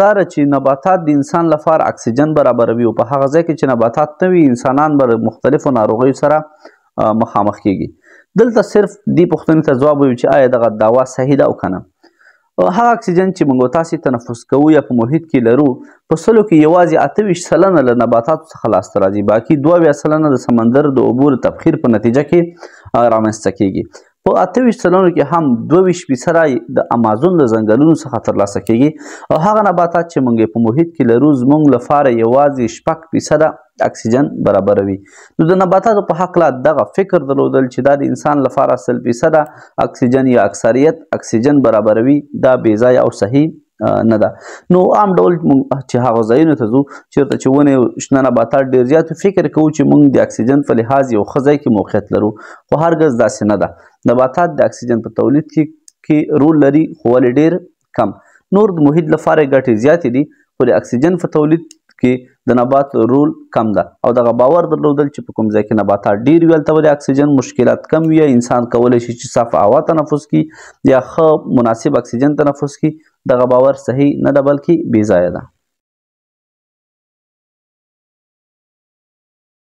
داره چې نباتات د انسان لپاره اکسیجن برابروي او په هغه ځای کې چې نباتات نه وي انسانان به مختلفو ناروغیو سره مخامخ کیږي. دلته صرف دې پوښتنې ته ځواب وایو چې آیا دغه دوا صحیح ده او که نه. هغه اکسیجن چې موږ تاسې تنفس کوو یا په محیط کې لرو په سلو کې یوازې 28 سلنه له نباتاتو څخه لاسته راځي، باقي 72 سلنه د سمندر د اوبو د تبخیر په نتیجه کې رامنځته کیږي. په 28 سلنو کې هم 22% د امازون د ځنګلونو څخه ترلاسه کیږي او هغه نباتات چې موږ په محیط کې لرو زموږ لپاره یوازې 6% اکسیجن برابروي. نو د نباتاتو په هکله دغه فکر درلودل چې دا د انسان لپاره 100% اکسیجن یا اکثریت اکسیجن برابروي دا بې ځایه او صحیح نه ده. نو عام ډول چې هغه ځایونو ته ځو چېرته چې ونې شنه نباتات ډېر زیات فکر کوو چې موږ د اکسیجن په لحاظ یو ښه ځای کې موقعیت لرو، خو هرګز داسې نه ده. نباتات د اکسیجن په تولید کې رول لري خو ولې ډېر کم. نور د محیط لپاره یې ګټې زیاتې دي خو د اکسیجن په تولید کې د نبات رول کم ده او دغه باور درلودل چې په کوم ځای کې نباتات ډېر وي هلته به د اکسیجن مشکلات کم وي، انسان کولی شي چې صاف هوا تنفس کړي یا ښه مناسب اکسیجن تنفس کړي. دغه باور صحیح نه ده بلکې بې ځایه ده.